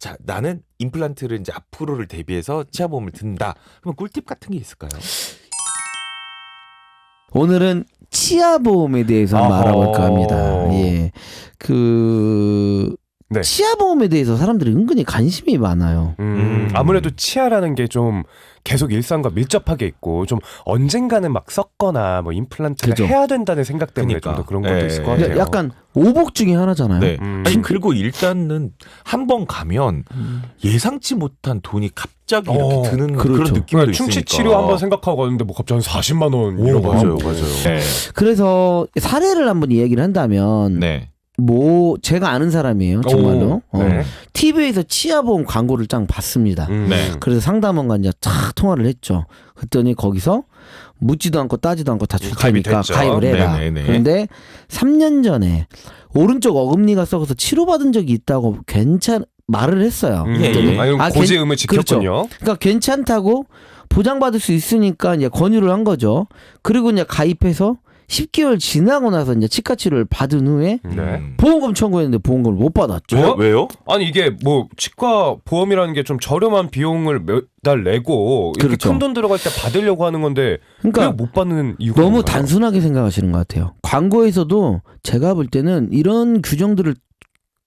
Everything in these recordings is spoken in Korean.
자, 나는 임플란트를 이제 앞으로를 대비해서 치아보험을 든다. 그러면 꿀팁 같은 게 있을까요? 오늘은 치아보험에 대해서 한번 알아볼까 합니다. 예. 네. 치아보험에 대해서 사람들이 은근히 관심이 많아요. 아무래도 치아라는 게 좀 계속 일상과 밀접하게 있고 좀 언젠가는 막 썩거나 뭐 임플란트를 그죠. 해야 된다는 생각 때문에 그러니까. 좀 더 그런 것도 네. 있을 것 같아요. 약간 오복 중에 하나잖아요. 네. 아니 그리고 일단은 한 번 가면 예상치 못한 돈이 갑자기 이렇게 드는 그렇죠. 그런 느낌도 충치 있으니까. 치료 한번 생각하고 갔는데 뭐 갑자기 40만 원 오, 이러고 맞아요, 하고. 맞아요. 네. 그래서 사례를 한번 이야기를 한다면 네. 뭐 제가 아는 사람이에요. 정말로. 오, 네. TV에서 치아보험 광고를 짱 봤습니다. 네. 그래서 상담원과 이제 탁 통화를 했죠. 그랬더니 거기서 묻지도 않고 따지도 않고 다 줄 가입이 테니까 됐죠. 가입을 해라. 네네네. 그런데 3년 전에 오른쪽 어금니가 썩어서 치료받은 적이 있다고 말을 했어요. 예, 예. 아니, 아, 고지음을 지켰군요. 그러니까 괜찮다고 보장받을 수 있으니까 이제 권유를 한 거죠. 그리고 이제 가입해서 10개월 지나고 나서 이제 치과 치료를 받은 후에 네. 보험금 청구했는데 보험금을 못 받았죠. 어? 왜요? 아니 이게 뭐 치과 보험이라는 게 좀 저렴한 비용을 몇 달 내고 이렇게 그렇죠. 큰 돈 들어갈 때 받으려고 하는 건데 그러니까 왜 못 받는 이유가 너무 뭔가요? 단순하게 생각하시는 것 같아요. 광고에서도 제가 볼 때는 이런 규정들을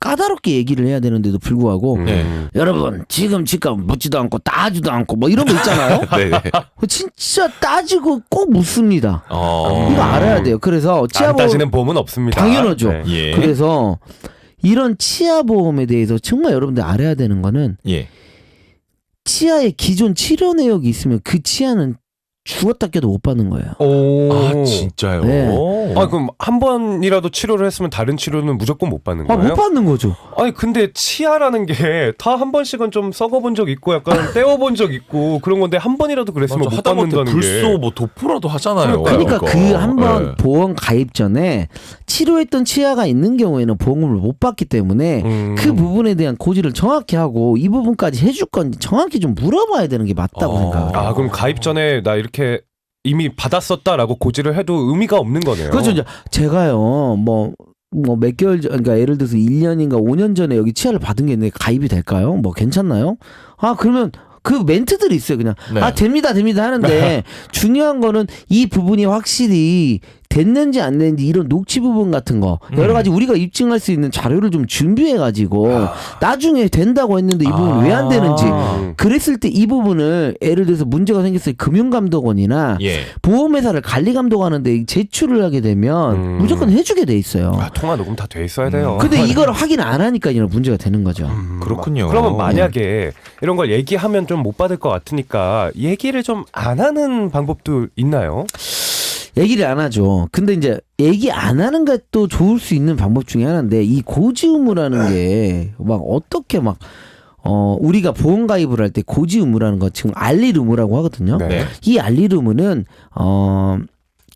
까다롭게 얘기를 해야 되는데도 불구하고 네. 여러분 지금 치과 묻지도 않고 따지도 않고 뭐 이런 거 있잖아요. 네네. 진짜 따지고 꼭 묻습니다. 어. 이거 알아야 돼요. 그래서 안 치아보험 따지는 보험은 없습니다. 당연하죠. 네. 예. 그래서 이런 치아보험에 대해서 정말 여러분들 알아야 되는 거는 예. 치아에 기존 치료 내역이 있으면 그 치아는 죽었다 깨도 못 받는 거예요. 오. 아 진짜요? 네. 아 그럼 한 번이라도 치료를 했으면 다른 치료는 무조건 못 받는 아, 거예요? 못 받는 거죠. 아니 근데 치아라는 게 다 한 번씩은 좀 썩어본 적 있고 약간 떼어본 적 있고 그런 건데 한 번이라도 그랬으면 못 하다못해 받는다는 불소 게. 뭐 도프라도 하잖아요. 그러니까 그 한 번 네. 보험 가입 전에 치료했던 치아가 있는 경우에는 보험금을 못 받기 때문에 그 부분에 대한 고지를 정확히 하고 이 부분까지 해줄 건지 정확히 좀 물어봐야 되는 게 맞다고 생각해요. 아 그럼 가입 전에 나 이렇게 이미 받았었다라고 고지를 해도 의미가 없는 거네요. 그렇죠. 이제 제가요, 뭐 몇 개월 전, 그러니까 예를 들어서 1년인가 5년 전에 여기 치아를 받은 게 있는데 가입이 될까요? 뭐 괜찮나요? 아, 그러면 그 멘트들이 있어요. 그냥 네. 아 됩니다 하는데 중요한 거는 이 부분이 확실히 됐는지 안 됐는지 이런 녹취 부분 같은 거 여러 가지 우리가 입증할 수 있는 자료를 좀 준비해 가지고 나중에 된다고 했는데 이 부분 왜 안 되는지 그랬을 때 이 부분을 예를 들어서 문제가 생겼을 때 금융감독원이나 예. 보험회사를 관리감독하는데 제출을 하게 되면 무조건 해주게 돼 있어요. 아, 통화 녹음 다 돼 있어야 돼요. 근데 이걸 확인 안 하니까 이런 문제가 되는 거죠. 그렇군요. 그러면 만약에 이런 걸 얘기하면 좀 못 받을 것 같으니까 얘기를 좀 안 하는 방법도 있나요? 얘기를 안 하죠. 근데 이제 얘기 안 하는 것도 좋을 수 있는 방법 중에 하나인데 이 고지 의무라는 게 막 어떻게 막 우리가 보험 가입을 할 때 고지 의무라는 거 지금 알릴 의무라고 하거든요. 네. 이 알릴 의무는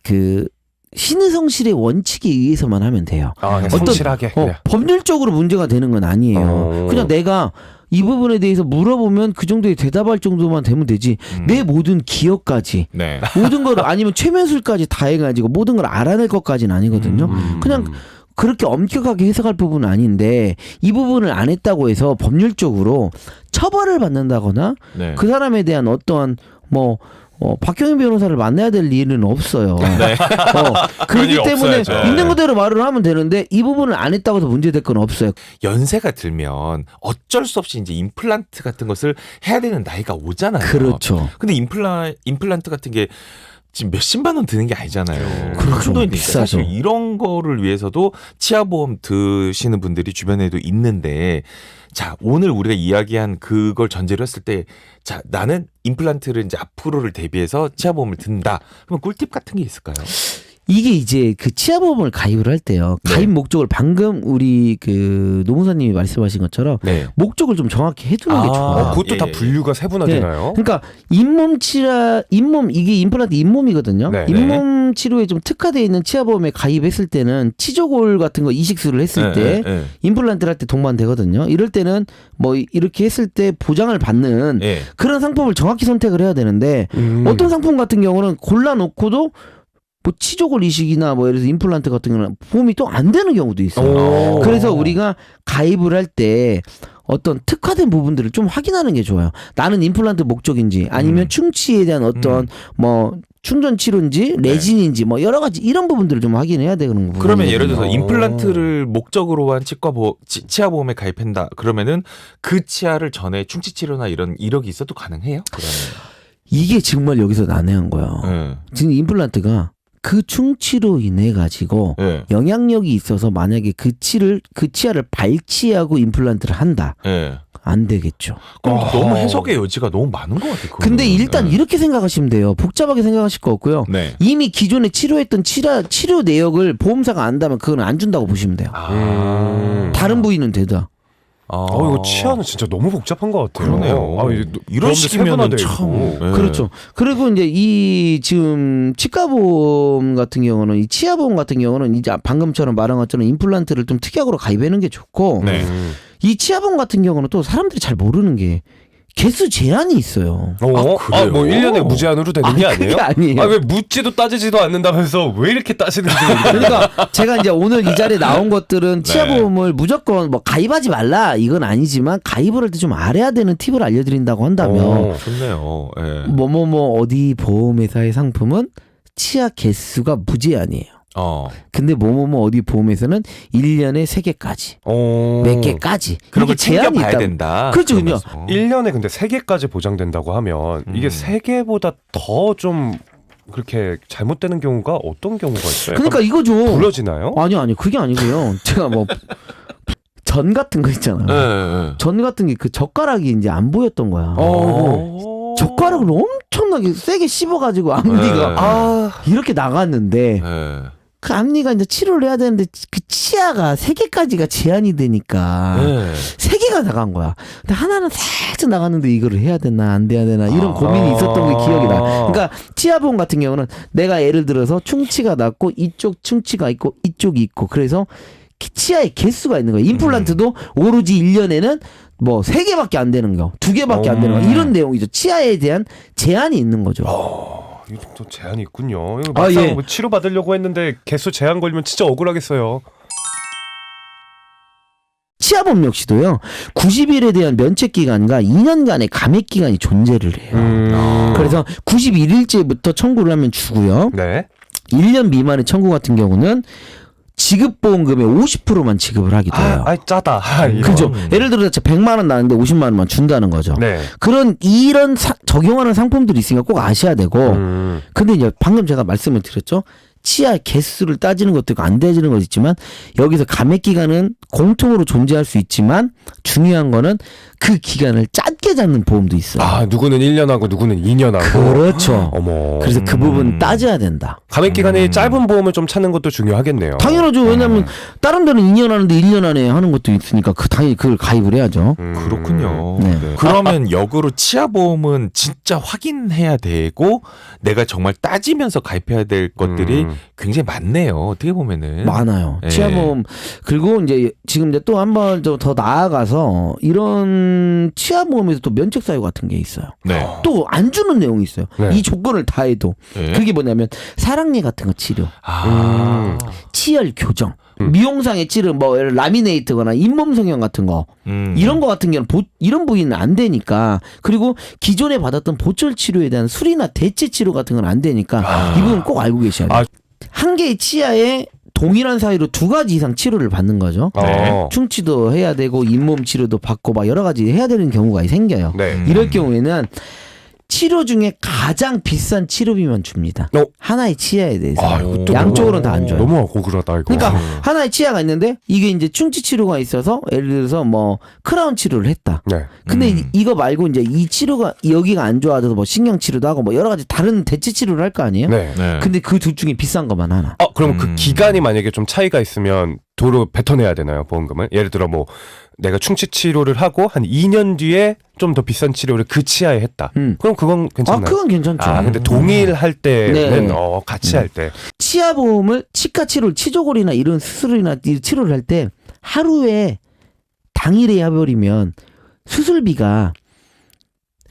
그 신의성실의 원칙에 의해서만 하면 돼요. 아, 그냥 어떤- 성실하게. 그냥. 법률적으로 문제가 되는 건 아니에요. 그냥 내가 이 부분에 대해서 물어보면 그 정도에 대답할 정도만 되면 되지. 내 모든 기억까지 네. 모든 걸 아니면 최면술까지 다 해가지고 모든 걸 알아낼 것까지는 아니거든요. 그냥 그렇게 엄격하게 해석할 부분은 아닌데 이 부분을 안 했다고 해서 법률적으로 처벌을 받는다거나 네. 그 사람에 대한 어떠한 박경인 변호사를 만나야 될 일은 없어요. 그렇기 일이 때문에 없어야죠. 있는 그대로 말을 하면 되는데 이 부분을 안 했다고 해서 문제될 건 없어요. 연세가 들면 어쩔 수 없이 이제 임플란트 같은 것을 해야 되는 나이가 오잖아요. 그렇죠. 근데 임플란트 같은 게 지금 몇십만 원 드는 게 아니잖아요. 그렇죠. 큰 돈이니까 비싸죠. 사실 이런 거를 위해서도 치아보험 드시는 분들이 주변에도 있는데 자, 오늘 우리가 이야기한 그걸 전제로 했을 때 자, 나는 임플란트를 이제 앞으로를 대비해서 치아보험을 든다. 그러면 꿀팁 같은 게 있을까요? 이게 이제 그 치아보험을 가입을 할 때요. 네. 가입 목적을 방금 우리 그 노무사님이 말씀하신 것처럼 네. 목적을 좀 정확히 해두는 게 아, 좋아요. 그것도 예, 다 예. 분류가 세분화되나요? 그러니까 이게 임플란트 잇몸이거든요. 네. 잇몸 치료에 좀 특화되어 있는 치아보험에 가입했을 때는 치조골 같은 거 이식술을 했을 때 네. 임플란트를 할 때 동반되거든요. 이럴 때는 뭐 이렇게 했을 때 보장을 받는 네. 그런 상품을 정확히 선택을 해야 되는데 어떤 상품 같은 경우는 골라놓고도 뭐 치조골 이식이나 뭐 예를 들어서 임플란트 같은 경우는 보험이 또 안 되는 경우도 있어요. 오. 그래서 우리가 가입을 할 때 어떤 특화된 부분들을 좀 확인하는 게 좋아요. 나는 임플란트 목적인지 아니면 충치에 대한 어떤 뭐 충전 치료인지 레진인지 뭐 여러 가지 이런 부분들을 좀 확인해야 되는 부분이거든요. 그러면 예를 들어서 임플란트를 목적으로 한 치아 보험에 가입한다. 그러면은 그 치아를 전에 충치 치료나 이런 이력이 있어도 가능해요? 그러면. 이게 정말 여기서 난해한 거예요. 네. 지금 임플란트가 그 충치로 인해 가지고 네. 영향력이 있어서 만약에 그 치아를 발치하고 임플란트를 한다. 네. 안 되겠죠. 그럼 너무 해석의 여지가 너무 많은 것 같아요. 근데 일단 네. 이렇게 생각하시면 돼요. 복잡하게 생각하실 거 없고요. 네. 이미 기존에 치료했던 치료 내역을 보험사가 안다면 그건 안 준다고 보시면 돼요. 다른 부위는 되다. 이거 치아는 진짜 너무 복잡한 것 같아요. 그러네요. 이런 식이면 참. 네. 그렇죠. 그리고 이제 이 지금 치과보험 같은 경우는 이 치아보험 같은 경우는 이제 방금처럼 말한 것처럼 임플란트를 좀 특약으로 가입하는 게 좋고 네. 이 치아보험 같은 경우는 또 사람들이 잘 모르는 게 개수 제한이 있어요. 그래요? 뭐 1년에 무제한으로 되는 게 아니에요? 그게 아니에요. 왜 묻지도 따지지도 않는다면서 왜 이렇게 따지는지 모르겠어요. 그러니까 제가 이제 오늘 이 자리에 나온 것들은 치아보험을 무조건 뭐 가입하지 말라 이건 아니지만 가입을 할 때 좀 알아야 되는 팁을 알려드린다고 한다면 좋네요. 네. 뭐뭐뭐 어디 보험회사의 상품은 치아 개수가 무제한이에요. 근데 뭐뭐뭐 어디 보험에서는 1년에 3개까지 몇 개까지 그런 이게 걸 챙겨봐야 있다. 된다. 그렇죠, 그렇죠. 1년에 근데 3개까지 보장된다고 하면 이게 3개보다 더 좀 그렇게 잘못되는 경우가 어떤 경우가 있어요? 그러니까 이거죠. 부러지나요? 아니 그게 아니고요. 제가 뭐 전 같은 거 있잖아요. 네. 전 같은 게 그 젓가락이 이제 안 보였던 거야. 젓가락을 엄청나게 세게 씹어가지고 앞니가 이렇게 나갔는데 네. 그 앞니가 이제 치료를 해야 되는데 그 치아가 3개까지가 제한이 되니까 네. 3개가 나간 거야. 근데 하나는 살짝 나갔는데 이거를 해야 되나 안 돼야 되나 이런 고민이 있었던 게 기억이 나. 그러니까 치아보험 같은 경우는 내가 예를 들어서 충치가 났고 이쪽 충치가 있고 이쪽이 있고 그래서 치아에 개수가 있는 거예요. 임플란트도 오로지 1년에는 뭐 3개밖에 안 되는 거, 2개밖에 안 되는 거 이런 내용이죠. 치아에 대한 제한이 있는 거죠. 이거 또 제한이 있군요. 이거 막상 뭐 치료 받으려고 했는데 개수 제한 걸리면 진짜 억울하겠어요. 치아보험 역시도요. 90일에 대한 면책 기간과 2년간의 감액 기간이 존재를 해요. 그래서 91일째부터 청구를 하면 주고요. 네. 1년 미만의 청구 같은 경우는 지급보험금의 50%만 지급을 하기도 해요. 짜다. 그죠? 예를 들어서 100만 원 나는데 50만 원만 준다는 거죠. 네. 이런 적용하는 상품들이 있으니까 꼭 아셔야 되고. 근데 이제 방금 제가 말씀을 드렸죠. 치아 개수를 따지는 것도 있고 안 따지는 것도 있지만 여기서 감액 기간은 공통으로 존재할 수 있지만 중요한 거는 그 기간을 짧게 잡는 보험도 있어요. 누구는 1년하고 누구는 2년하고. 그렇죠. 어머. 그래서 그 부분 따져야 된다. 감액 기간이 짧은 보험을 좀 찾는 것도 중요하겠네요. 당연하죠. 왜냐하면 다른 데는 2년 하는데 1년 안에 하는 것도 있으니까 당연히 그걸 가입을 해야죠. 그렇군요. 네. 그러면 역으로 치아보험은 진짜 확인해야 되고 내가 정말 따지면서 가입해야 될 것들이 굉장히 많네요. 어떻게 보면은 많아요. 네. 치아보험 그리고 이제 지금 이제 또 한 번 더 나아가서 이런 치아보험에서 또 면책 사유 같은 게 있어요. 네. 또 안 주는 내용이 있어요. 네. 이 조건을 다해도 네. 그게 뭐냐면 사랑니 같은 거 치료, 치열 교정, 미용상의 치료, 뭐 라미네이트거나 잇몸 성형 같은 거 이런 거 같은 경우는 이런 부위는 안 되니까 그리고 기존에 받았던 보철 치료에 대한 수리나 대체 치료 같은 건 안 되니까 이 부분 꼭 알고 계셔야 돼요. 한 개의 치아에 동일한 사유로 2가지 이상 치료를 받는 거죠. 네. 충치도 해야 되고 잇몸 치료도 받고 막 여러 가지 해야 되는 경우가 생겨요. 네. 이럴 경우에는 치료 중에 가장 비싼 치료비만 줍니다. 하나의 치아에 대해서. 이것도 양쪽으로는 다 안 줘요. 너무 억울하다 이거. 그러니까 하나의 치아가 있는데 이게 이제 충치 치료가 있어서 예를 들어서 뭐 크라운 치료를 했다. 네. 근데 이거 말고 이제 이 치료가 여기가 안 좋아져서 뭐 신경 치료도 하고 뭐 여러 가지 다른 대체 치료를 할 거 아니에요? 네. 네. 근데 그 둘 중에 비싼 것만 하나. 그럼 그 기간이 만약에 좀 차이가 있으면 도로 뱉어내야 되나요, 보험금을? 예를 들어 뭐 내가 충치 치료를 하고 한 2년 뒤에 좀 더 비싼 치료를 그 치아에 했다. 그럼 그건 괜찮나요? 그건 괜찮죠. 근데 동일할 때는 네. 같이 할 때. 치아보험을 치과 치료를 치조골이나 이런 수술이나 이 치료를 할 때 하루에 당일에 해버리면 수술비가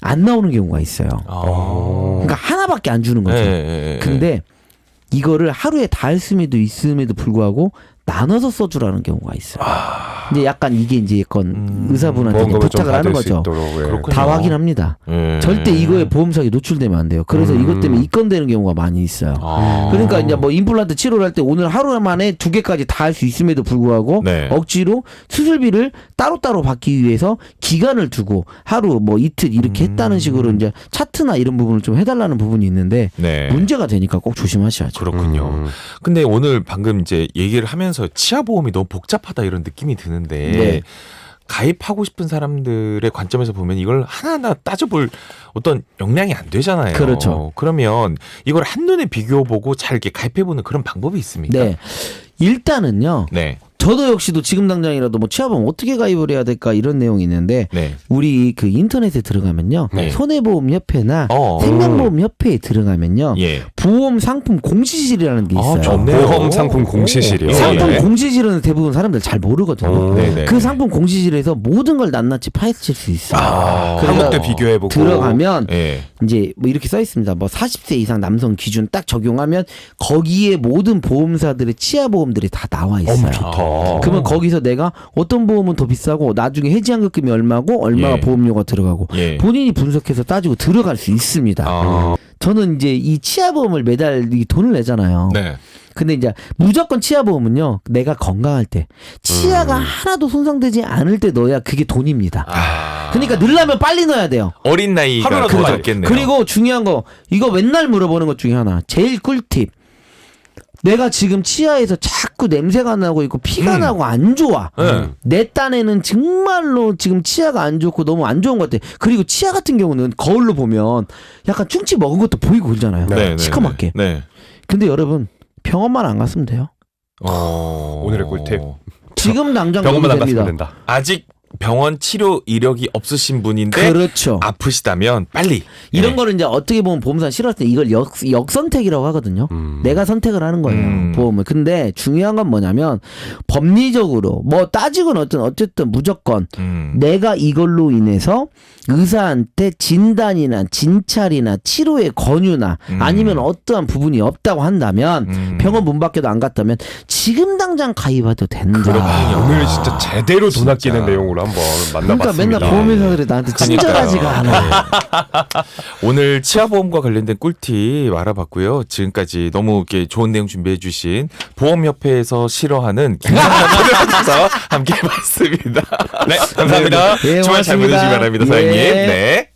안 나오는 경우가 있어요. 그러니까 하나밖에 안 주는 거죠. 네. 근데 이거를 하루에 다 했음에도 있음에도 불구하고 나눠서 써주라는 경우가 있어요. 근데 약간 이게 이제 약간 의사분한테 이제 보험금을 좀 부탁을 하는 받을 수 거죠. 있도록. 예. 그렇군요. 다 확인합니다. 절대 이거에 보험사기 노출되면 안 돼요. 그래서 이것 때문에 입건되는 경우가 많이 있어요. 아. 그러니까 이제 뭐 임플란트 치료를 할 때 오늘 하루 만에 2개까지 다 할 수 있음에도 불구하고 네. 억지로 수술비를 따로따로 받기 위해서 기간을 두고 하루 뭐 이틀 이렇게 했다는 식으로 이제 차트나 이런 부분을 좀 해달라는 부분이 있는데 네. 문제가 되니까 꼭 조심하셔야죠. 그렇군요. 근데 오늘 방금 이제 얘기를 하면서 치아보험이 너무 복잡하다 이런 느낌이 드는데 네. 가입하고 싶은 사람들의 관점에서 보면 이걸 하나하나 따져볼 어떤 역량이 안 되잖아요. 그렇죠. 그러면 이걸 한눈에 비교해보고 잘 이렇게 가입해보는 그런 방법이 있습니까? 네. 일단은요. 네. 저도 역시도 지금 당장이라도 뭐 치아보험 어떻게 가입을 해야 될까 이런 내용이 있는데 네. 우리 그 인터넷에 들어가면요. 네. 손해보험협회나 어. 생명보험협회에 들어가면요. 예. 보험 상품 공시실이라는 게 있어요. 좋네요. 보험 상품 공시실이요. 예. 상품 예. 공시실은 대부분 사람들 잘 모르거든요. 네네. 그 상품 공시실에서 모든 걸 낱낱이 파헤칠 수 있어요. 그래서 한국대 비교해보고 들어가면 예. 이제 뭐 이렇게 써 있습니다. 뭐 40세 이상 남성 기준 딱 적용하면 거기에 모든 보험사들의 치아 보험들이 다 나와 있어요. 좋다. 그러면 거기서 내가 어떤 보험은 더 비싸고 나중에 해지환급금이 얼마고 얼마가 예. 보험료가 들어가고 예. 본인이 분석해서 따지고 들어갈 수 있습니다. 아. 저는 이제 이 치아 보험을 매달 이 돈을 내잖아요. 네. 근데 이제 무조건 치아 보험은요. 내가 건강할 때 치아가 하나도 손상되지 않을 때 넣어야 그게 돈입니다. 아. 그러니까 넣으려면 빨리 넣어야 돼요. 어린 나이가 하루라도 그거 빨리. 있겠네요. 그리고 중요한 거 이거 맨날 물어보는 것 중에 하나 제일 꿀팁. 내가 지금 치아에서 자꾸 냄새가 나고 있고 피가 나고 안 좋아. 네. 내 딴에는 정말로 지금 치아가 안 좋고 너무 안 좋은 것 같아. 그리고 치아 같은 경우는 거울로 보면 약간 충치 먹은 것도 보이고 그러잖아요. 네, 네, 시커멓게. 네. 근데 여러분 병원만 안 갔으면 돼요. 오늘의 꿀팁. 지금 당장 병원만 안 가면 갔으면 됩니다. 된다. 아직 병원 치료 이력이 없으신 분인데 그렇죠. 아프시다면 빨리 이런 예. 거를 이제 어떻게 보면 보험사 싫어할 때 이걸 역선택이라고 하거든요. 내가 선택을 하는 거예요. 보험을. 근데 중요한 건 뭐냐면 법리적으로 뭐 따지고는 어쨌든 무조건 내가 이걸로 인해서 의사한테 진단이나 진찰이나 치료의 권유나 아니면 어떠한 부분이 없다고 한다면 병원 문 밖에도 안 갔다면 지금 당장 가입해도 된다. 그렇군요. 오늘 진짜 제대로 돈 진짜. 아끼는 내용으로 한번 그러니까 만나봤습니다. 맨날 보험회사들이 나한테 친절하지가 않아. 오늘 치아보험과 관련된 꿀팁 알아봤고요. 지금까지 너무 이렇게 좋은 내용 준비해주신 보험협회에서 싫어하는 김상남에서 함께 해봤습니다. 네, 감사합니다. 예, 주말 잘 고맙습니다. 보내시기 바랍니다, 사장님. 예. 네.